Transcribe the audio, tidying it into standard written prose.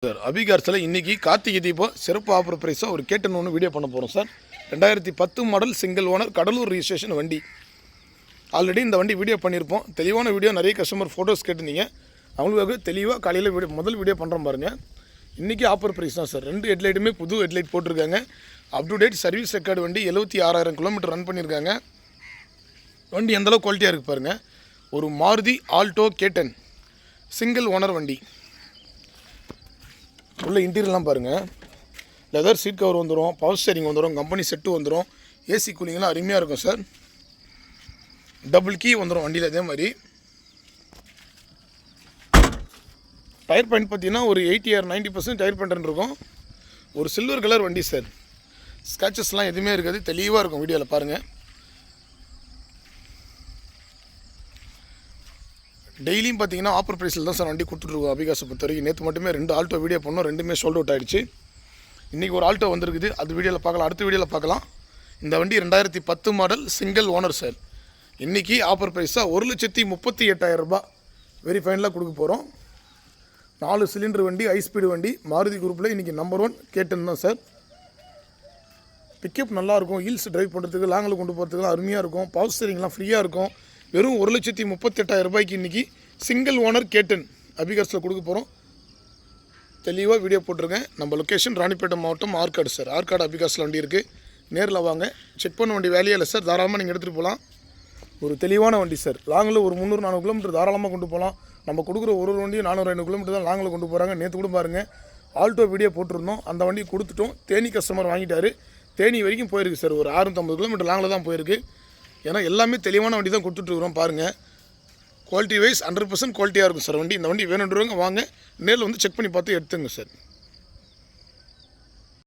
Sir அபிகார்ஸில் இன்றைக்கி கார்த்திகை தீபம் சிறப்பு offer ப்ரைஸாக ஒரு கேட்டன் ஒன்று வீடியோ பண்ண போகிறோம் sir. 2010 model single owner Cuddalore registration வண்டி. ஆல்ரெடி இந்த வண்டி வீடியோ பண்ணியிருப்போம். தெளிவான வீடியோ, நிறைய கஸ்டமர் ஃபோட்டோஸ் கேட்டிருந்தீங்க. அவங்களுக்காக தெளிவாக காலையில் முதல் வீடியோ பண்ணுறோம் பாருங்கள். இன்றைக்கி ஆஃபர் ப்ரைஸ் தான் சார். 2 ஹெட்லைட்டுமே புது ஹெட்லைட் போட்டிருக்காங்க. Up to date service record வண்டி 76,000 கிலோமீட்டர் ரன் பண்ணியிருக்காங்க. வண்டி எந்தளவு குவாலிட்டியாக இருக்குது பாருங்கள். ஒரு மாருதி ஆல்டோ கேட்டன் சிங்கிள் ஓனர் வண்டி. உள்ள இன்டீரியர்லாம் பாருங்கள். லெதர் சீட் கவர் வந்துடும், பவர் ஸ்டேரிங் வந்துடும், கம்பெனி செட்டு வந்துடும், ஏசி கூலிங்லாம் அருமையாக இருக்கும் சார். டபுள் கீ வந்துடும் வண்டியில். அதே மாதிரி டயர் பாயிண்ட் பார்த்தீங்கன்னா ஒரு 80 or 90% டயர் பாயிண்ட் இருக்கும். ஒரு சில்வர் கலர் வண்டி சார். ஸ்க்ராச்சஸ்லாம் எதுவுமே இருக்காது, தெளிவாக இருக்கும். வீடியோவில் பாருங்கள். டெய்லியும் பார்த்தீங்கன்னா ஆஃபர் ப்ரைஸில் தான் சார் வண்டி கொடுத்துட்ருக்கோம் அபிகாஸை பொறுத்த வரைக்கும். நேற்று மட்டுமே 2 ஆல்டோ வீடியோ பண்ணோம், 2மே சோல்ட் அவுட் ஆகிடுச்சு. இன்றைக்கி ஒரு ஆல்டோ வந்திருக்குது, அது வீடியோவில் பார்க்கலாம், அடுத்த வீடியோவில் பார்க்கலாம். இந்த வண்டி 2010 மாடல் சிங்கிள் ஓனர் சார். இன்றைக்கி ஆஃபர் ப்ரைஸாக 1,38,000 ரூபாய் வெரி ஃபைனலாக கொடுக்க போகிறோம். 4 சிலிண்டர் வண்டி, ஹை ஸ்பீடு வண்டி, மாருதி குரூப்பில் இன்றைக்கி நம்பர் 1 கேட்டன் தான் சார். பிக்கப் நல்லாயிருக்கும், ஹீல்ஸ் ட்ரைவ் பண்ணுறதுக்கு, லாங்கில் கொண்டு போகிறதுக்குலாம் அருமையாக இருக்கும். பவர் ஸ்டீரிங்லாம் ஃப்ரீயாக இருக்கும். வெறும் 1,38,000 ரூபாய்க்கு இன்றைக்கி சிங்கிள் ஓனர் கேட்டன் அபிகார்ஸில் கொடுக்க போகிறோம். தெளிவாக வீடியோ போட்டிருக்கேன். நம்ம லொக்கேஷன் ராணிப்பேட்டை மாவட்டம் ஆற்காடு சார். ஆற்காடு அபிகார்ஸில் வண்டி இருக்குது. நேரில் வாங்க, செக் பண்ண வண்டி வேலையே இல்லை சார். தாராளமாக நீங்கள் எடுத்துகிட்டு போகலாம். ஒரு தெளிவான வண்டி சார். லாங்கில் ஒரு 300-400 கிலோமீட்டர் தாராளமாக கொண்டு போகலாம். நம்ம கொடுக்குற ஒரு வண்டியும் 400-500 கிலோமீட்டர் தான் லாங்கில் கொண்டு போகிறாங்க. நேற்று கூட பாருங்கள், ஆல்டோ வீடியோ போட்டிருந்தோம், அந்த வண்டி கொடுத்துட்டோம். தேனி கஸ்டமர் வாங்கிட்டார். தேனி வரைக்கும் போயிருக்கு சார். ஒரு 650 கிலோமீட்டர் லாங்கில் தான் போயிருக்கு. ஏன்னா எல்லாமே தெளிவான வண்டி தான் கொடுத்துட்ருக்குறோம். பாருங்கள், குவாலிட்டி வைஸ் 100% குவாலிட்டியாக இருக்கும் சார் வண்டி. இந்த வண்டி வேணுன்றவங்க வாங்க, நேரில் வந்து செக் பண்ணி பார்த்து எடுத்துங்க சார்.